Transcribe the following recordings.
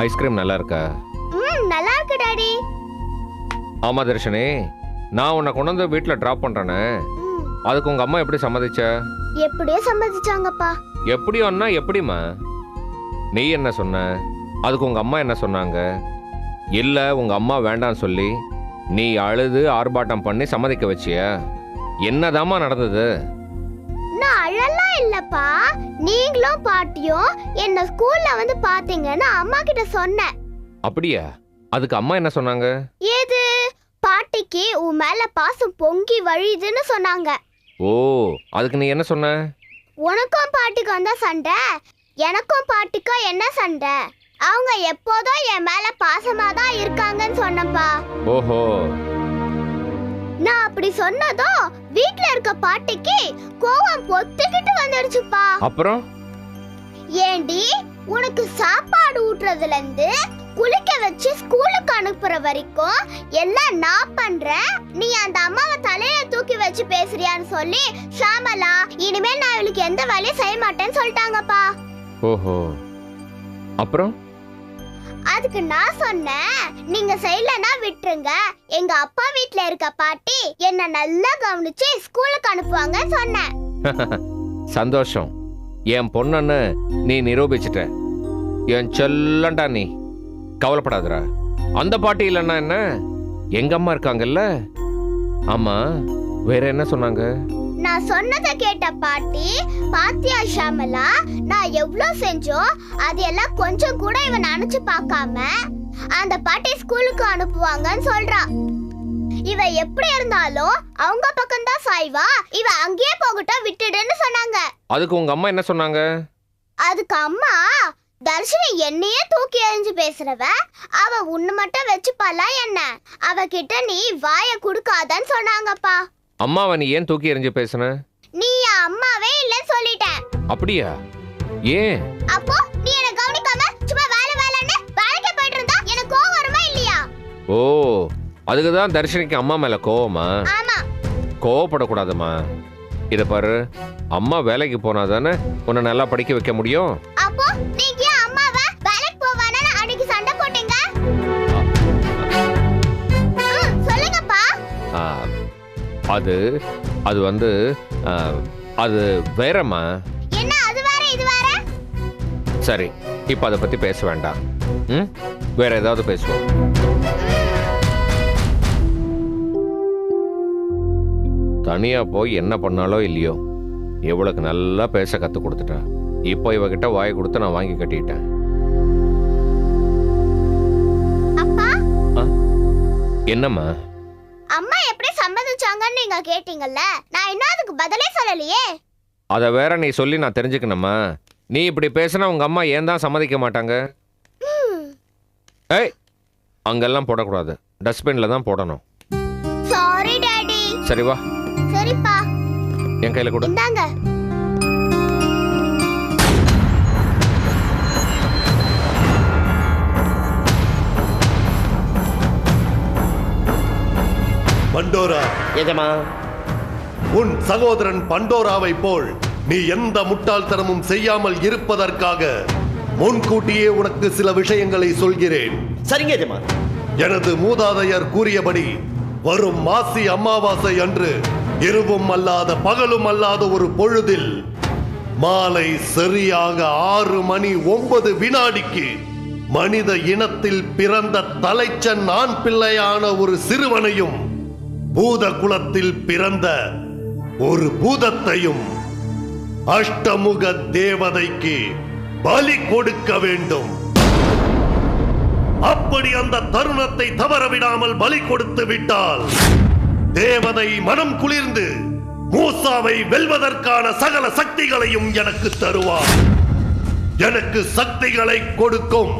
Ice cream நல்லா இருக்கா? நல்லா இருக்கு டாடி. ஆமா தர்ஷினி, நான் உன்னை கொண்டு வந்து வீட்டுல டிராப் பண்றேனே, அதுக்கு உங்க அம்மா எப்படி சம்மதிச்ச? எப்படியோ சம்மதிச்சாங்கப்பா. எப்படியோன்னா எப்படிமா? நீ என்ன சொன்ன, அதுக்கு உங்க அம்மா என்ன சொன்னாங்க? இல்ல உங்க அம்மா வேண்டாம் சொல்லி நீ அழுது ஆர்ப்பாட்டம் பண்ணி சம்மதிக்க வச்சிய? என்னதாம்மா நடந்தது? நான் அழலாம் இல்லப்பா, நீங்களும் பாட்டியும் என்ன ஸ்கூல்ல வந்து பாத்தீங்கன்னு அம்மா கிட்ட சொன்னேன். அப்படியா? அதுக்கு அம்மா என்ன சொன்னாங்க? ஏது பாட்டிக்கு உன் மேல பாசம் பொங்கி வழியுதுன்னு சொன்னாங்க. ஓ, அதுக்கு நீ என்ன சொன்ன? உனக்கும் பாட்டிக்கும் வந்தா சண்டை, எனக்கும் பாட்டிக்கும் என்ன சண்டை? அவங்க எப்போதும் என் மேல பாசமா தான் இருக்காங்கன்னு சொன்னப்பா. ஓஹோ. நான் அப்படி சொன்னதும் வீட்ல இருக்க பாட்டிக்கு கோவம் பொத்துக்கிட்டு வந்துடுச்சுப்பா. அப்புறம்? ஏண்டி, உனக்கு சாப்பாடு ஊட்டுறதுல இருந்து குளிக்க வச்சு ஸ்கூலுக்கு அனுப்புற வரைக்கும் எல்லாம் நான் பண்றேன், நீ அந்த அம்மாவை தலையில தூக்கி வச்சு பேசுறியான்னு சொல்லி ஷாமலா இனிமேல் நான் இவளுக்கு எந்த வேலையும் செய்ய மாட்டேன்னு சொல்லிட்டாங்கப்பா. ஓஹோ. அப்புறம்? அதுக்கு நான் சொன்னேன், நீங்க செய்யலன்னா விட்டுருங்க, எங்க அப்பா வீட்ல இருக்க பாட்டி என்ன நல்லா கவனிச்சு ஸ்கூலுக்கு அனுப்புவாங்கன்னு சொன்னேன். சந்தோஷம், என் பொண்ணன்னு நீ நிரூபிச்சிட்ட. என் செல்லண்டா நீ, கவலைப்படாதடா. அந்த பாட்டி இல்லைன்னா என்ன, எங்க அம்மா இருக்காங்கல்ல. ஆமா, வேற என்ன சொன்னாங்க? நான் சொன்னதை கேட்ட பாட்டி, பாத்தியா ஷாமலா, நான் எவ்வளவு செஞ்சோம் அதெல்லாம் கொஞ்சம் கூட இவன் நினைச்சு பார்க்காம அந்த பாட்டி ஸ்கூலுக்கு அனுப்புவாங்கன்னு சொல்றா. இவ எப்படி இருந்தாலும் அவங்க பக்கம் தான் சாய்வா, இவ அங்கேயே போகட்டும் விட்டுடுன்னு சொன்னாங்க. அதுக்கு உங்க அம்மா என்ன சொன்னாங்க? அதுக்கு அம்மா, தர்ஷினி என்னையே தூக்கி எறிஞ்சு பேசுறவ, அவ உன்னை மட்டும் வச்சுப்பாளா என்ன, அவகிட்ட நீ வாய குடுக்காதன்னு சொன்னாங்கப்பா. அம்மாவை நீ ஏன் தூக்கி எறிஞ்சு பேசுன? நீ என் அம்மாவே இல்லன்னு சொல்லிட்டேன். அப்படியா? ஏன்? அப்போ நீ என்ன கவனிக்காம சும்மா வேலை வேலைன்னு வேலைக்கு போயிட்டு இருந்தா எனக்கு கோவம் வருமா இல்லையா? ஓ, அதுக்கு தான் தர்ஷினிக்கு அம்மா மேல கோவமா? ஆமா. கோவப்படக்கூடாதுமா. இத பாரு, அம்மா வேலைக்கு போனாதானே உன்னை நல்லா படிக்க வைக்க முடியும். அப்போ நீங்க ஏன் அம்மாவை வேலைக்கு போவானே அன்னைக்கு சண்டை போட்டீங்க? சொல்லுங்கப்பா. அது வந்து அது வேறம்மா. என்ன அது வேற இது வேற? சரி, இப்ப அதை பத்தி பேச வேண்டாம். வேற ஏதாவது பேசுவோம். தனியா போய் என்ன பண்ணாலோ இல்லையோ, இவளுக்கு நல்லா பேச கத்து கொடுத்துட்டா. இப்போ இவகிட்ட வாய் கொடுத்து நான் வாங்கி கட்டிட்டேன். அப்பா, என்னம்மா? அம்மா எப்படி சம்மதிச்சாங்கன்னு நீங்க கேட்டீங்கல்ல, நான் இன்னும் அதுக்கு பதிலே சொல்லலையே. அதை வேற நீ சொல்லி நான் தெரிஞ்சுக்கணுமா? நீ இப்படி பேசினா உங்க அம்மா ஏன் தான் சம்மதிக்க மாட்டாங்க? ஏய், அங்கெல்லாம் போடக்கூடாது, டஸ்ட்பின்ல தான் போடணும். Sorry daddy. சரி வா. சரிப்பா. என் கையில கொடு. இந்தாங்க. பண்டோரா. எஜமா, உன் சகோதரன் பண்டோராவை போல் நீ எந்த முட்டாள்தனமும் செய்யாமல் இருப்பதற்காக முன்கூட்டியே உனக்கு சில விஷயங்களை சொல்கிறேன். சரிங்க எஜமா. எனது மூதாதையர் கூறியபடி வரும் மாசி அமாவாசை அன்று இரவும் அல்லாத பகலும் அல்லாத ஒரு பொழுதில் மாலை சரியாக 6:09 மனித இனத்தில் பிறந்த தலைச்சன் ஆண் பிள்ளையான ஒரு சிறுவனையும் பூத குலத்தில் பிறந்த ஒரு பூதத்தையும் அஷ்டமுக தேவதைக்கு பலி கொடுக்க வேண்டும். அப்படி அந்த தருணத்தை தவறவிடாமல் பலி கொடுத்து விட்டால் தேவதை மனம் குளிர்ந்து மூசாவை வெல்வதற்கான சகல சக்திகளையும் எனக்கு தருவார். எனக்கு சக்திகளை கொடுக்கும்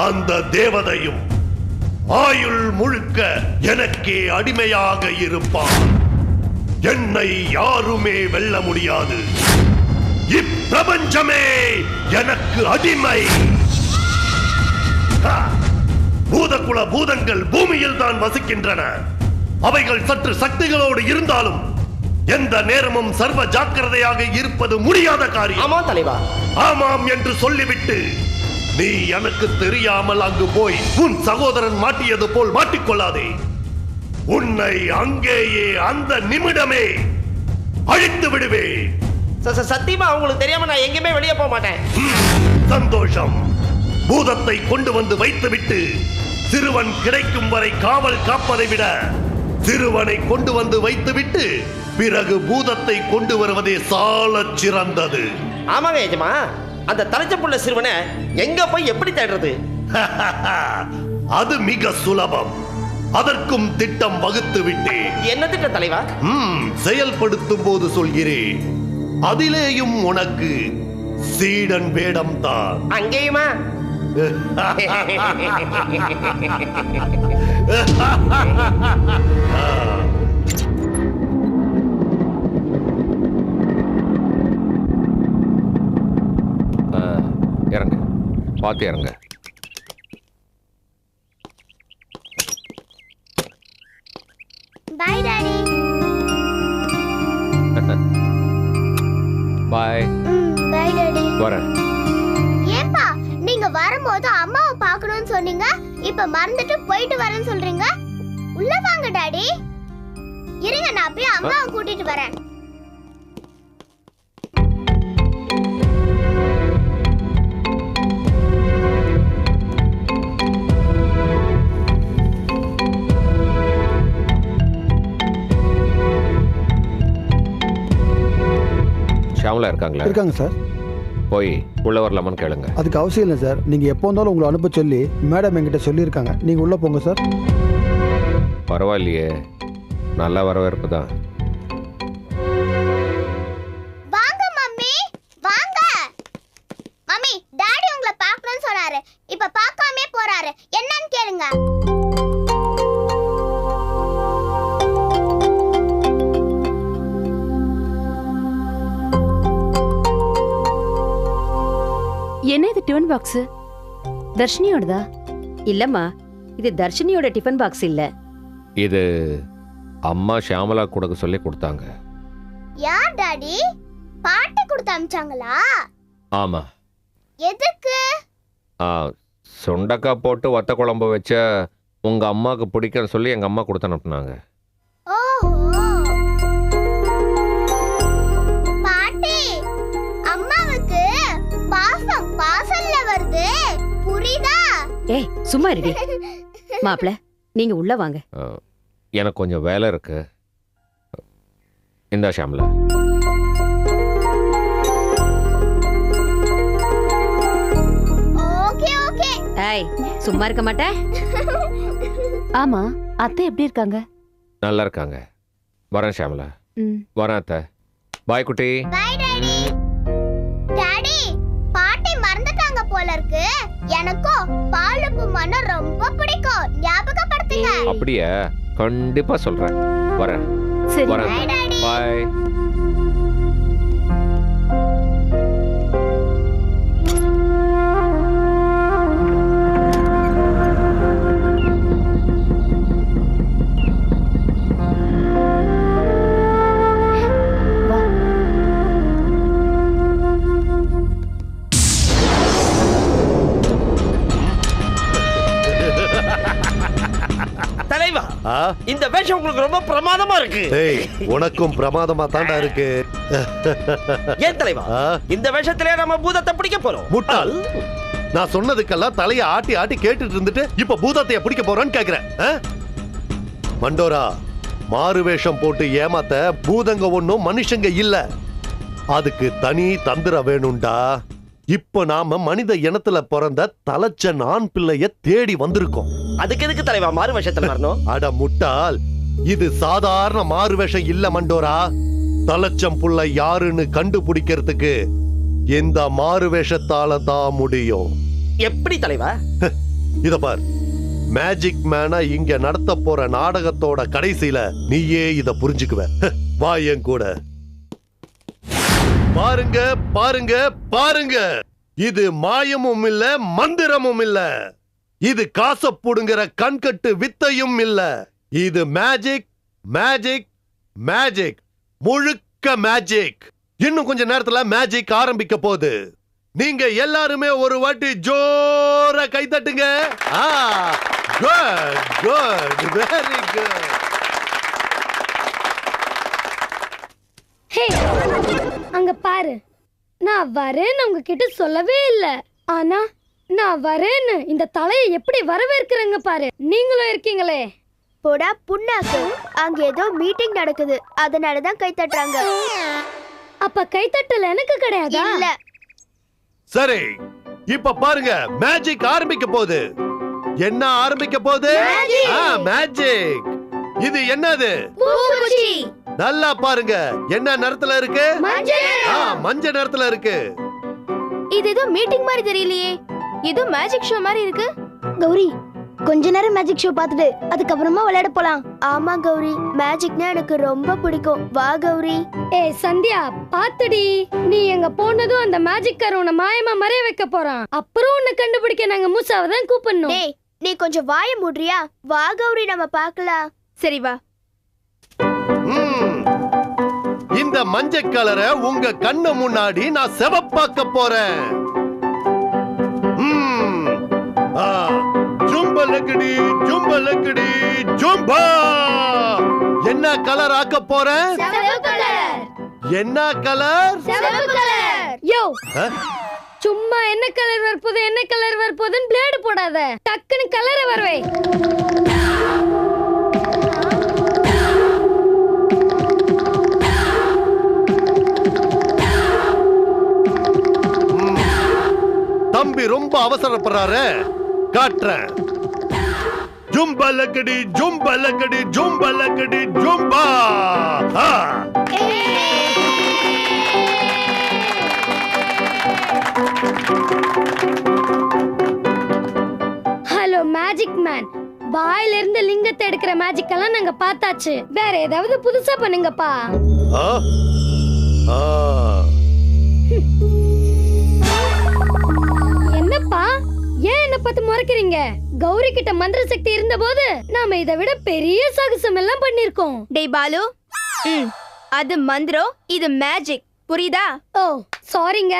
அந்த தேவதையும் ஆயுள் முழுக்க எனக்கே அடிமையாக இருப்பார். என்னை யாருமே வெல்ல முடியாது. இப்பிரபஞ்சமே எனக்கு அடிமை. பூதகுல பூதங்கள் பூமியில் தான் வசிக்கின்றன. அவைகள் சற்று சக்திகளோடு இருந்தாலும் எந்த நேரமும் சர்வ ஜாக்கிரதையாக இருப்பது முடியாத காரியம். ஆமா தலைவா. ஆமாம் என்று சொல்லிவிட்டு நீ எனக்கு தெரியாமல் அங்கு போய் உன் சகோதரன் மாட்டியது போல் மாட்டிக்கொள்ளாதே. உன்னை அங்கேயே அந்த நிமிடமே அழித்து விடுவேன். சத்தியமா உங்களுக்கு தெரியாம நான் எங்கேயுமே வெளியே போக மாட்டேன். சந்தோஷம். பூதத்தை கொண்டு வந்து வைத்துவிட்டு சிறுவன் கிடைக்கும் வரை காவல் காப்பதை விட சிறுவனை கொண்டு வந்து வைத்துவிட்டு பிறகு பூதத்தை கொண்டு வருவதே சாலச் சிறந்தது. ஆமாங்க எஜமா, அந்த தலைச்சப்புள்ள சிறுவனை எங்க போய் எப்படி தேடுறது? அது மிக சுலபம். அதற்கும் திட்டம் வகுத்து விட்டேன். என்ன திட்டம் தலைவா? செயல்படுத்தும் போது சொல்கிறேன். அதிலேயும் உனக்கு சீடன் வேடம் தான். அங்கேயுமா? இறங்க, பார்த்து இறங்க. Bye daddy. Bye. Bye daddy. வரேன். ஏப்பா நீங்க வரும்போது அம்மாவை பார்க்கணும்னு சொன்னீங்க, இப்ப மறந்துட்டு போயிட்டு வரேன்னு சொல்றீங்க. உள்ள வாங்க டாடி. இருங்க, நான் போய் அம்மாவை கூட்டிட்டு வரேன். ஷாமலா இருக்காங்களா? இருக்காங்க சார். போய் உள்ள வரலாமான்னு கேளுங்க. அதுக்கு அவசியம் இல்லை சார். நீங்கள் எப்போ வந்தாலும் உங்களை அனுப்ப சொல்லி மேடம் என்கிட்ட சொல்லியிருக்காங்க. நீங்கள் உள்ளே போங்க சார். பரவாயில்லையே, நல்ல வரவேற்பு தான். வாங்க மம்மி, வாங்க. மம்மி, டாடி உங்களை பார்க்கணும்னு சொன்னாரு. இப்ப பார்க்காமயே போறாரு. என்னன்னு கேளுங்க. என்ன இது டிஃபன் பாக்ஸ்? தர்ஷினியோடதா? இல்லம்மா, இது தர்ஷினியோட டிஃபன் பாக்ஸ் இல்ல. இது அம்மா ஷியாமலா கொடுக்க சொல்லி கொடுத்தாங்க. யார் டாடி? பாட்டி கொடுத்து அனுப்பிச்சாங்களா? ஆமா. எதுக்கு? சுண்டக்காய் போட்டு வத்த குழம்பு வச்ச உங்க அம்மாவுக்கு பிடிக்கும்னு சொல்லி எங்க அம்மா கொடுத்து அனுப்புனாங்க. ஓஹோ. பாட்டி, அம்மாவுக்கு பாசம் பாசல்ல வருது. புரியுதா? ஏய் சும்மா இருடி. மாப்ள, நீங்க உள்ள வாங்க. எனக்கு கொஞ்சம் வேலை இருக்கு. இந்தா ஷியாமலா. Okay okay. ஏய் சும்மா இருக்க மாட்டே? ஆமா, அத்தை எப்படி இருக்காங்க? நல்லா இருக்காங்க. வரேன் ஷியாமலா. ம். வரேன் அத்தை. பாய் குட்டி. Bye daddy. டாடி, பாட்டி மறந்துட்டாங்க போல இருக்கு. எனக்கும் பாலுப்பு மனம் ரொம்ப பிடிக்கும். ஞாபகப்படுத்துங்க. அப்படியே கண்டிப்பா சொல்றேன். வரேன். சரி. வரேன். Bye daddy. பாய். வா. தலைவா, இந்த வேஷம் உங்களுக்கு ரொம்ப பிரமாதமா இருக்கு. ஏய், உனக்கும் பிரமாதமா தாண்டா இருக்கு. ஏன் தலைவா, இந்த வேஷத்திலே நம்ம பூதத்தை பிடிக்க போறோம்? முட்டாள், நான் சொன்னதுக்கெல்லாம் தலைய ஆட்டி ஆட்டி கேட்டுட்டு இருந்துட்டு இப்ப பூதத்தைய பிடிக்க போறேன்னு கேக்குறேன். மண்டோரா, மாறு வேஷம் போட்டு ஏமாத்த பூதங்க ஒண்ணும் மனுஷங்க இல்ல. அதுக்கு தனி தந்திரம் வேணும்டா. இப்ப நாம மனித இனத்துல பிறந்த தலைச்சன் ஆண் பிள்ளைய தேடி வந்திருக்கோம். அதுக்கு எதுக்கு தலைவா மாறு வேஷத்துல வரணும்? அட முட்டாள், இது சாதாரண மாறு வேஷம் இல்ல மண்டோரா. தலைச்சம் புள்ள யாருன்னு கண்டுபிடிக்கிறதுக்கு இந்த மாறு வேஷத்தால தான் முடியும். எப்படி தலைவா? இத பார், மேஜிக் மேனா இங்க நடத்த போற நாடகத்தோட கடைசியில நீயே இத புரிஞ்சுக்குவ. வா என் கூட. பாருங்க பாருங்க பாருங்க, இது மாயமும் இல்ல மந்திரமும் இல்ல. இது காசை புடுங்கிற கண்கட்டு வித்தையும் இல்ல. இது மேஜிக் மேஜிக் மேஜிக், முழுக்க மேஜிக். இன்னும் கொஞ்ச நேரத்துல மேஜிக் ஆரம்பிக்க போகுது. நீங்க எல்லாருமே ஒரு வாட்டி ஜோர கை தட்டுங்க. Good good very good. Hey, அங்க பாரு, நான் வரேன்னு உங்ககிட்ட சொல்லவே இல்ல. ஆனா நான் வரேன்னு இந்த தலையை எப்படி வரவேற்கிறேங்க பாரு. நீங்களும் இருக்கீங்களே. போடா புண்ணாக்கு. அங்க ஏதோ மீட்டிங் நடக்குது, அதனாலதான் கை தட்டுறாங்க. அப்ப கைத்தட்டல் எனக்கு கிடையாதா? இல்ல. சரி, இப்ப பாருங்க, மேஜிக் ஆரம்பிக்க போகுது. என்ன ஆரம்பிக்க போகுது? மேஜிக். இது என்னது? பூக்குச்சி. நல்லா பாருங்க, என்ன நிறத்துல இருக்கு? மஞ்சள் நிறத்துல இருக்கு. இது ஏதோ மீட்டிங் மாதிரி தெரியலையே, ஏதோ மேஜிக் ஷோ மாதிரி இருக்கு. கௌரி, கொஞ்ச நேரம் மேஜிக் ஷோ பார்த்துட்டு அதுக்கப்புறமா விளையாட போலாம். ஆமா கௌரி, மேஜிக்னா எனக்கு ரொம்ப பிடிக்கும். வா கௌரி. சந்தியா, பாத்துடி, நீ எங்க போனதும் அந்த மேஜிக் கார உன்னை மாயமா மறைய வைக்க போறான். அப்புறம் உன்னை கண்டுபிடிக்க நாங்க மூசாவை தான் கூப்பிடணும். டேய், நீ கொஞ்சம் வாய மூடுறியா? வா கௌரி, நம்ம பார்க்கலாம். சரி வா. இந்த மஞ்சள் கலரை உங்க கண்ணு முன்னாடி நான் செவப்பாக்க போறேன். ஜும்பலக்கடி ஜும்பலக்கடி ஜும்பா. என்ன கலர் ஆக்க போறேன்? என்ன கலர்? யோ, சும்மா என்ன கலர் வரப்போது என்ன கலர் வரப்போதுன்னு பிளேடு போடாத. டக்குன்னு கலரை வரவே. தம்பி ரொம்ப அவசரப்படுறாரு, காட்டுறேன். ஜும்பலக்கடி ஜும்பலக்கடி ஜும்பலக்கடி ஜும்பா. ஹலோ மேஜிக் மேன், வாயில இருந்து லிங்கத்தை எடுக்கிற மேஜிக் எல்லாம் நாங்க பார்த்தாச்சு. வேற ஏதாவது புதுசா பண்ணுங்கப்பா. என்னப்பா, ஏன் என்ன பார்த்து முறைக்கிறீங்க? கௌரி கிட்ட மந்திர சக்தி இருந்த போது நாம இதை விட பெரிய சாகசம் எல்லாம் பண்ணிருக்கோம். டேய் பாலு, அது மந்திரம், இது மேஜிக், புரியுதா? ஓ சாரிங்க.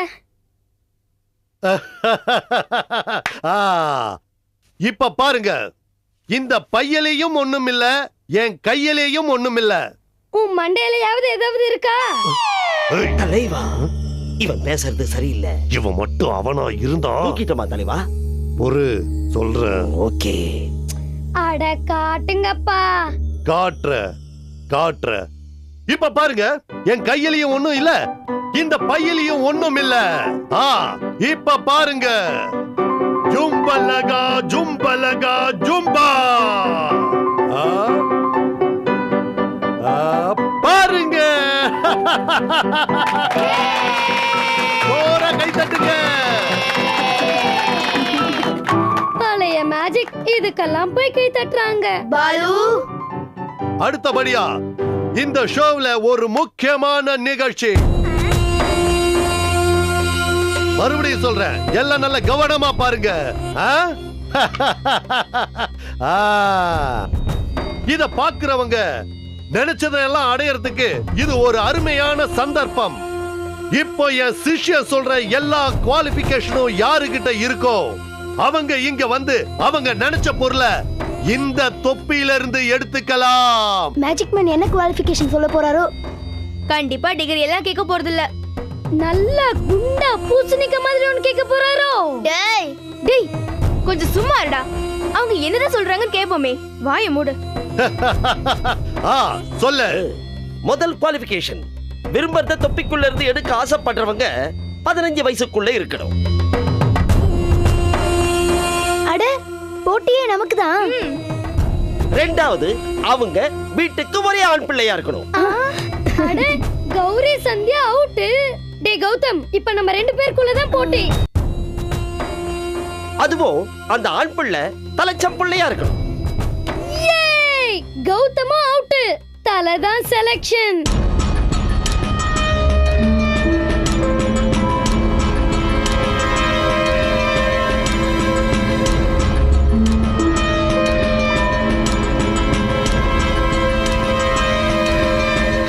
இப்ப பாருங்க, இந்த பையிலையும் ஒண்ணும் இல்ல, என் கையிலையும் ஒண்ணும் இல்ல. உன் மண்டையிலயாவது ஏதாவது இருக்கா? தலைவா, இவன் பேசுறது சரியில்லை. இவன் மட்டும் அவனா இருந்தா தூக்கிட்டோமா தலைவா? ஒரு சொல்றேன். ஓகே. அட காட்டுங்கப்பா. காட்டுற காட்டுற. இப்ப பாருங்க, என் கையிலையும் ஒண்ணும் இல்ல, இந்த பையிலையும் ஒண்ணும் இல்ல. இப்ப பாருங்க, ஜும்பலகா ஜும்பலகா ஜும்பா. பாருங்க, கை தட்டுங்க. பழைய மேஜிக், இதுக்கெல்லாம் போய் கை தட்டுறாங்க. பாலு, அடுத்தபடியா இந்த ஷோவ்ல ஒரு முக்கியமான நிகழ்ச்சி. மறுபடியும் சொல்றேன், எல்லாம் நல்ல கவனமா பாருங்க. இத பாக்குறவங்க நினைச்சதெல்லாம் அடையறதுக்கு இது ஒரு அருமையான சந்தர்ப்பம். இப்போ என் சிஷ்ய சொல்ற எல்லா குவாலிஃபிகேஷனும் யாருகிட்ட இருக்கோ அவங்க இங்க வந்து அவங்க நினைச்ச பொருளை இந்த தொப்பியில இருந்து எடுத்துக்கலாம். மேஜிக் மேன் என்ன குவாலிஃபிகேஷன் சொல்ல போறாரோ? கண்டிப்பா டிகிரி எல்லாம் கேட்க போறது இல்ல. நல்லா குண்டா பூசணிக்க மாதிரி ஒன்னு கேட்க போறாரோ? டேய் டேய், கொஞ்சம் சும்மா இருடா. அவங்க என்னதான் சொல்றாங்கன்னு கேப்போமே. வாயை மூடு. சொல்லு. முதல் குவாலிஃபிகேஷன், விரும்புறத தொப்பிக்குள்ள இருந்து எடுக்க ஆசைப்படுறவங்க 15 வயசுக்குள்ள இருக்கணும். அட, போட்டியே நமக்கு தான். ரெண்டாவது, அவங்க வீட்டுக்கு ஒரே ஆண் பிள்ளையா இருக்கணும். அட, கௌரி சந்தியா அவுட். டேய் கௌதம், இப்ப நம்ம 2 பேருக்குள்ள தான் போட்டி. அதுவும் அந்த ஆண் பிள்ளை தலைச்சம் பிள்ளையா இருக்கணும். ஏய், கௌதமும் அவுட். தலைதான் செலக்ஷன்.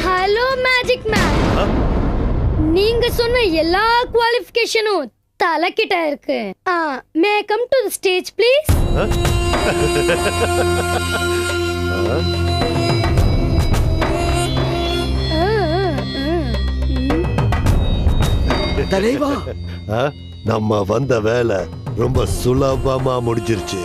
ஹலோ மேஜிக் மேன், நீங்க சொன்ன எல்லா குவாலிஃபிகேஷனும் தலை கிட்ட இருக்கு. May come to the stage please. தலைவா, நம்ம வந்த வேலை ரொம்ப சுலபமா முடிஞ்சிருச்சு.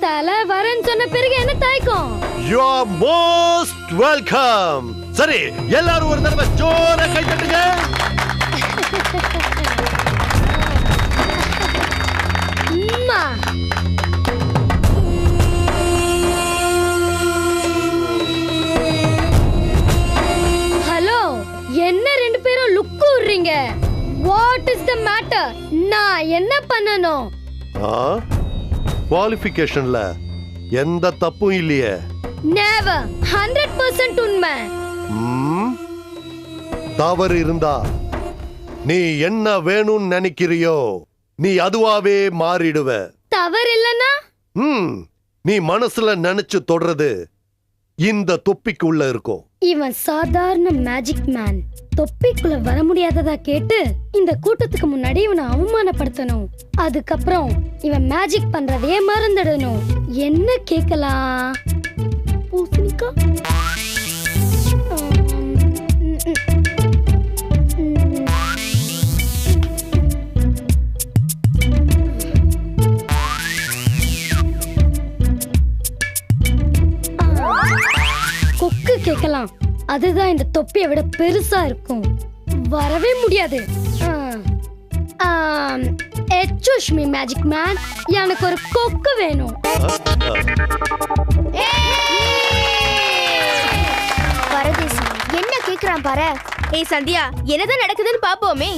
தலை வரேன்னு சொன்ன பிறகு என்ன தயக்கம்? You are most welcome. சரி, எல்லாரும் ஒரு தடவை ஜோரா கை தட்டுங்க. ஹலோ, என்ன ரெண்டு பேரும் லுக் விடுறீங்க? What is the matter? நான் என்ன பண்ணனும்? குவாலிஃபிகேஷன்ல எந்த தப்பும் இல்லையே. நெவர். 100% உண்மை. தவறு இருந்தா நீ என்ன வேணும்னு நினைக்கிறியோ நீ அதுவாவே மாறிடுவ. தவறு இல்லனா? நீ மனசுல நினைச்சு தொடறது இந்த தொப்பிக்குள்ள இருக்கும். இவன் சாதாரண மேஜிக் மேன். தொப்பிக்குள்ள வர முடியாததா கேட்டு இந்த கூட்டத்துக்கு முன்னாடி இவனை அவமானப்படுத்தணும். அதுக்கப்புறம் இவன் மேஜிக் பண்றதே மறந்துடணும். என்ன கேட்கலாம்? பூசணிக்கா? கொக்கு கேட்கலாம். அதுதான் இந்த தொப்பியை விட பெருசா இருக்கும். வரவே முடியாது. எக்ஸ்கியூஸ் மீ மேஜிக் மேன், எனக்கு ஒரு கொக்கு வேணும். பரதேசி என்ன கேக்குறான் பாரு. ஏய் சந்தியா, என்னதான் நடக்குதுன்னு பாப்போமே.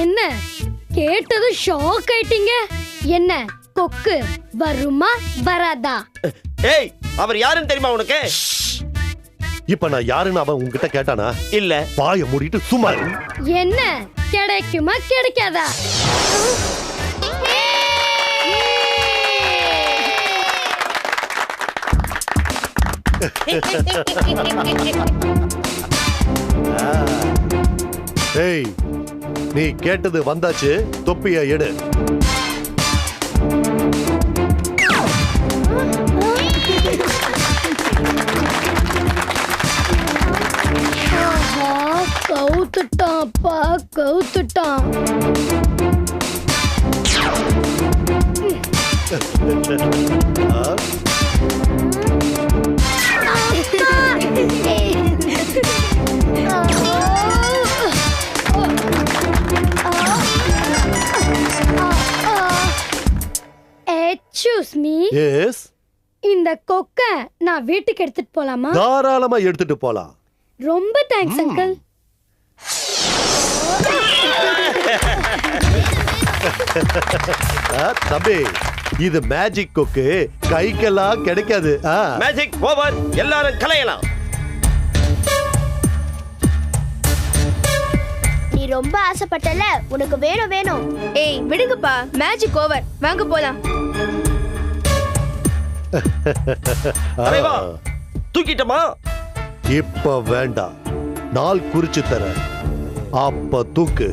என்ன கேட்டது ஷாக் ஆயிட்டீங்க? என்ன கொக்கு வருமா வராதா? ஏய், அவர் யாருன்னு தெரியுமா உனக்கு? இப்ப நான் யாருன்னு அவன் உன்கிட்ட கேட்டானா? இல்ல. வாயை மூடிட்டு சும்மா இரு. என்ன கிடைக்குமா கிடைக்காதா? ஏய், நீ கேட்டது வந்தாச்சு. தொப்பியை எடு. கவுத்துட்டான்ப்பா, கவுத்துட்டான். Excuse me. Yes. இந்த கொக்க நான் வீட்டுக்கு எடுத்துட்டு போலாமா? தாராளமா எடுத்துட்டு போலாம். ரொம்ப தேங்க்ஸ் அங்கிள். தம்பி, இது மேஜிக் கொக்கு, கைக்கெல்லாம் கிடைக்காது. மேஜிக் ஓவர், எல்லாரும் கலையலாம். நீ ரொம்ப ஆசைப்பட்டல, உனக்கு வேணும் வேணும். ஏய் விடுங்கப்பா, மேஜிக் ஓவர், வாங்க போலாம். தலைவா, தூக்கிட்டமா? இப்ப வேண்டாம், நாள் குறிச்சு தர. அப்ப தூக்கு.